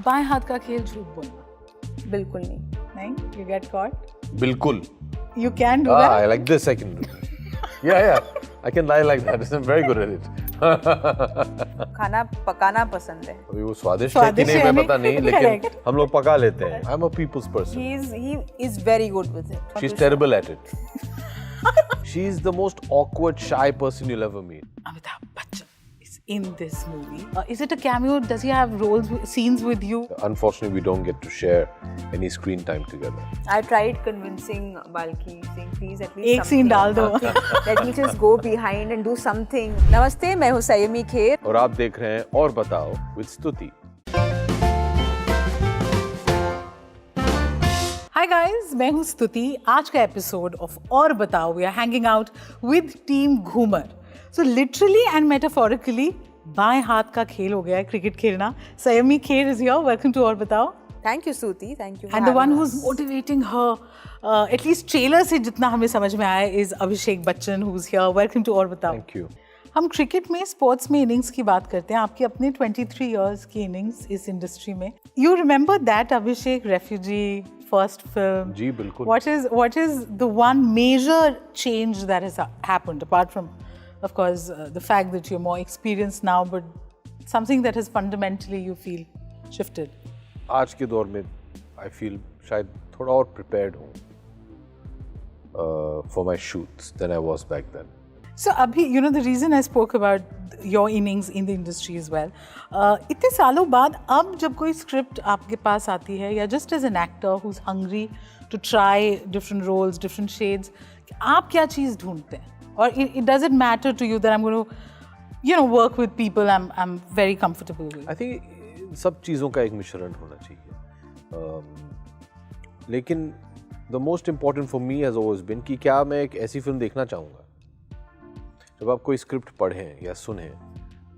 बाएं हाथ का खेल झूठ बोलना। बिल्कुल नहीं। You get caught? बिल्कुल. You can do that? I like this. I can do that. Yeah. I can lie like that. I'm very good at it. खाना पकाना पसंद है। अभी वो स्वादिष्ट है कि नहीं मैं पता नहीं, लेकिन हम लोग पका लेते हैं. I'm a people's person. He is very good with it. She's terrible at it. She's the most awkward, shy person you'll ever meet. Amitabh Bachchan is in this movie. Is it a cameo? Does he have scenes with you? Unfortunately, we don't get to share any screen time together. I tried convincing Balki, saying please at least एक scene डाल दो. Let me just go behind and do something. नमस्ते, मैं हूँ सयमी खेर और आप देख रहे हैं और बताओ with स्तुति. Hi guys, मैं हूँ स्तुति. आज का एपिसोड ऑफ और बताओ we are hanging out with team Ghoomar. So literally and metaphorically बाएं हाथ का खेल हो गया है क्रिकेट खेलना. Saiyami Kher is here. Welcome to और बताओ. Thank you Suti, thank you. And the one who's motivating her, at least trailer से जितना हमें समझ में आया is Abhishek Bachchan who's here. Welcome to और बताओ. Thank you. हम क्रिकेट में स्पोर्ट्स में इनिंग्स की बात करते हैं. आपकी अपने 23 इयर्स की इनिंग्स इस इंडस्ट्री में. You remember that Abhishek refugee first film? जी बिल्कुल. What is the one major change that has happened apart from, of course, the fact that you're more experienced now, but something that has fundamentally you feel shifted? आज के दौर में I feel शायद थोड़ा और prepared हूँ for my shoots than I was back then. So अभी the reason I spoke about your innings in the industry as well, इतने सालों बाद अब जब कोई script आपके पास आती है या just as an actor who's hungry to try different roles, different shades, आप क्या चीज़ ढूंढते हैं? Or it doesn't matter to you that I'm going to work with people I'm very comfortable with? I think सब चीज़ों का एक मिश्रण होना चाहिए. लेकिन the most important for me has always been कि क्या मैं एक ऐसी फिल्म देखना चाहूँगा. जब आप कोई स्क्रिप्ट पढ़ें या सुनें,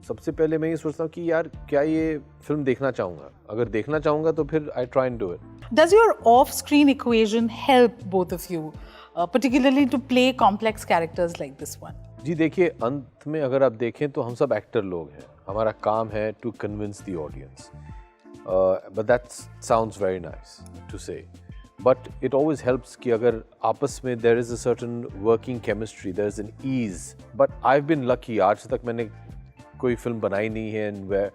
सबसे पहले मैं ये सोचता हूँ कि यार क्या ये फिल्म देखना चाहूँगा. अगर देखना चाहूँगा तो फिर I try and do it. Does your off-screen equation help both of you, particularly to play complex characters like this one? जी देखिए, अंत में अगर आप देखें तो हम सब एक्टर लोग हैं. हमारा काम है to convince the audience. But that sounds very nice to say. But it always helps कि अगर आपस में there is a certain working chemistry, there is an ease. But I've been lucky. आज तक मैंने कोई फिल्म बनाई नहीं है and where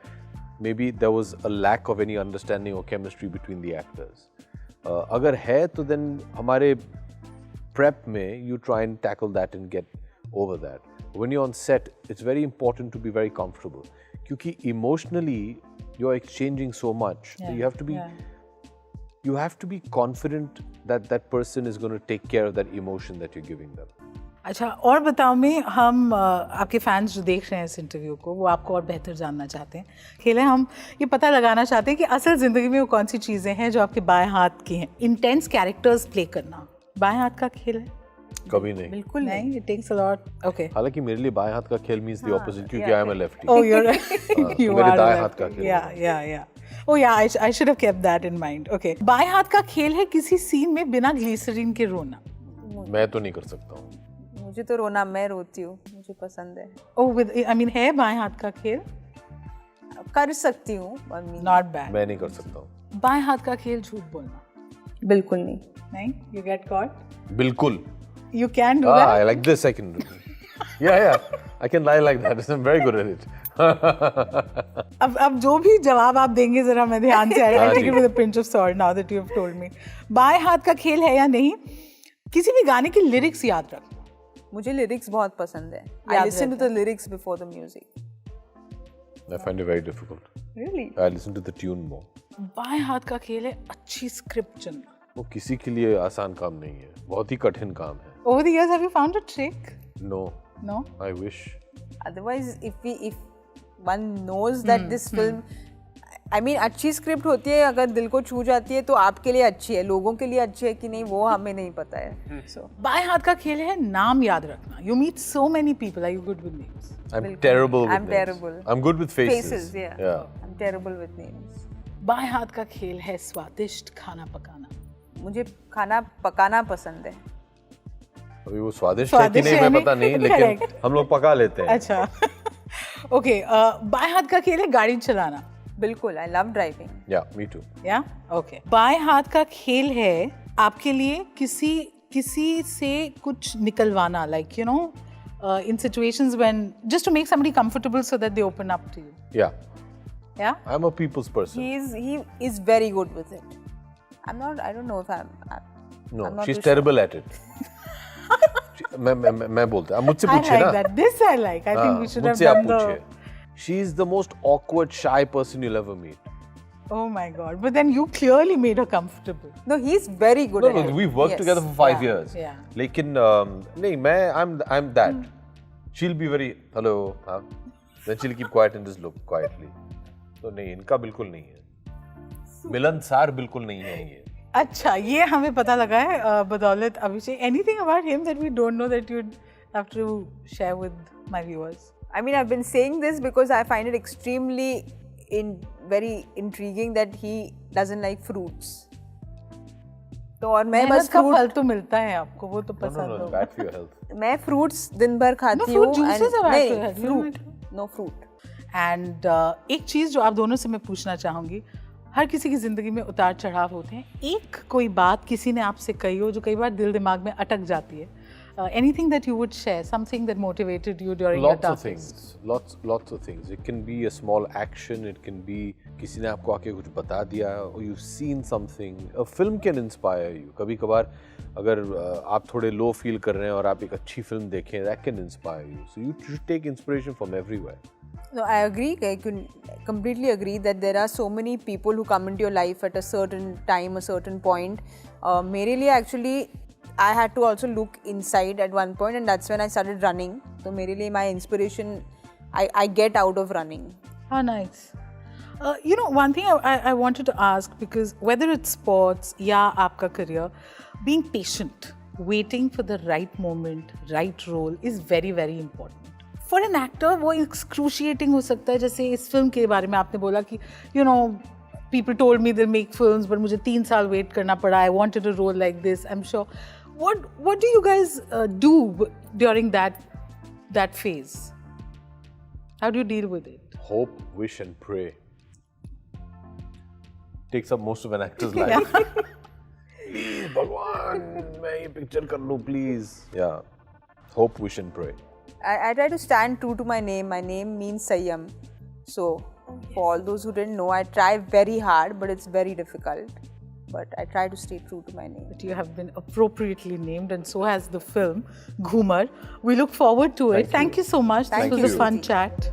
maybe there was a lack of any understanding or chemistry between the actors. अगर है तो then हमारे prep में you try and tackle that and get over that. When you're on set, it's very important to be very comfortable. क्योंकि emotionally you're exchanging so much. So you have to be confident that that person is going to take care of that emotion that you're giving them. अच्छा, और बताओ में हम आपके fans जो देख रहे हैं इस इंटरव्यू को वो आपको और बेहतर जानना चाहते हैं. खेलें हम ये पता लगाना चाहते हैं कि असल ज़िंदगी में वो कौन सी चीज़ें हैं जो आपके बाएं हाथ की हैं. इंटेंस कैरेक्टर्स प्ले करना बाएं हाथ का खेल है? कभी नहीं. बिल्कुल नहीं. It takes a lot. Okay. हालांकि मेरे लिए बाएं हाथ का खेल means the opposite क्योंकि I am a lefty. Oh, you're right. You मेरे are दाएं a हाथ का lefty. खेल. Yeah. Oh yeah, I should have kept that in mind. Okay. बाएं हाथ का खेल है किसी सीन में बिना ग्लिसरीन के रोना. मैं तो नहीं कर सकता हूँ. मुझे तो रोना, मैं रोती हूँ, मुझे पसंद है. Oh, है बाएं हाथ का खेल? कर सकती हूँ. Not bad. मैं नहीं कर सकता हूँ. बाएं हाथ का खेल झूठ बोलना. बिल्कुल नहीं. नहीं? You get caught? बिल्कुल. You can do that? I like this. I can do that. Yeah. I can lie like that. I'm very good at it. अब जो भी जवाब आप देंगे जरा मैं ध्यान से I'll take it with a pinch of salt now that you have told me. बाएं हाथ का खेल है या नहीं? किसी भी गाने की लिरिक्स याद रखना. मुझे लिरिक्स बहुत पसंद है. I listen to the lyrics before the music. I find it very difficult. Really? I listen to the tune more. बाएं हाथ का खेल है अच्छी स्क्रिप्ट चुनना. वो किसी के लिए आसान काम नहीं है. बहुत ही कठिन काम है. Over the years, have you found a trick? No. No? I wish. Otherwise, if one knows that this film, I mean, अच्छी स्क्रिप्ट होती है, अगर दिल को छू जाती है तो आपके लिए अच्छी है. लोगों के लिए अच्छी है कि नहीं वो हमें नहीं पता है. So. बाएं हाथ का खेल है नाम याद रखना. You meet so many people. Are you good with names? I'm terrible with I'm names. terrible. I'm good with faces. Faces, yeah. I'm terrible with names. बाएं हाथ का खेल है स्वादिष्ट खाना पकाना. मुझे खाना पकाना पसंद है. अभी वो स्वादिष्ट है कि नहीं मैं पता नहीं, लेकिन हम लोग पका लेते हैं. अच्छा. ओके. बाएं हाथ का खेल है गाड़ी चलाना. बिल्कुल, I love driving. Yeah, me too. या ओके बाएं हाथ का खेल है आपके लिए किसी से कुछ निकलवाना like you know in situations when just to make somebody comfortable so that they open up to you Yeah, या I'm a people's person. He is very good with it. I don't know if I'm No, I'm not she's too terrible at it. मैं बोलता हूँ, मुझसे I पूछिए like ना. that. This I like. I think we should have मुझसे आप done the. पूछिए. She is the most awkward, shy person you'll ever meet. Oh my God! But then you clearly made her comfortable. No, he's very good at it. We've worked Yes. together for 5 years. yeah. लेकिन नहीं, I'm that. She'll be very hello, हाँ. Then she'll keep quiet and just look quietly. तो नहीं, इनका बिल्कुल नहीं है. मिलनसार बिल्कुल नहीं है ये. अच्छा ये हमें पता लगा है बदौलत अभिषेक. Anything about him that we don't know that you'd have to share with my viewers? I mean, I've been saying this because I find it extremely very intriguing that he doesn't like fruits. तो और मैं मेहनत बस का fruit फल तो मिलता है आपको वो तो पसंद No, होगा. bad for your health. मैं fruits दिन भर खाती fruit हूँ. juices are bad नहीं, for your health, you know fruit. No fruit. And एक चीज़ जो आप दोनों से मैं पूछना चाहूँगी, हर किसी की ज़िंदगी में उतार चढ़ाव होते हैं. एक कोई बात किसी ने आपसे कही हो जो कई बार दिल दिमाग में अटक जाती है. Anything that you would share, something that motivated you during your Lots of toughest? things. Lots of things. It can be a small action. It can be किसी ने आपको आके कुछ बता दिया, or you've seen something. A film can inspire you. कभी कभार अगर आप थोड़े low feel कर रहे हैं और आप एक अच्छी film देखें, that can inspire you. So you should take inspiration from everywhere. No, I agree. I can completely agree that there are so many people who come into your life at a certain time, a certain point. मेरे लिए actually I had to also look inside at one point, and that's when I started running. So मेरे लिए my inspiration I get out of running. How nice. You know, one thing I wanted to ask, because whether it's sports या आपका career, being patient, waiting for the right moment, right role is very, very important. For an actor, वो excruciating हो सकता है. जैसे इस film के बारे में आपने बोला कि, you know, people told me they'll make films, but मुझे 3 साल wait करना पड़ा. I wanted a role like this. I'm sure. What do you guys do during that phase? How do you deal with it? Hope, wish and pray. Takes up most of an actor's life. Please, भगवान, मैं ये picture कर लूँ, please. Yeah. Hope, wish and pray. I try to stand true to my name. My name means Sayyam. So, for all those who didn't know, I try very hard, but it's very difficult. But I try to stay true to my name. But you have been appropriately named, and so has the film Ghumar. We look forward to it. Thank you so much. This was a fun chat.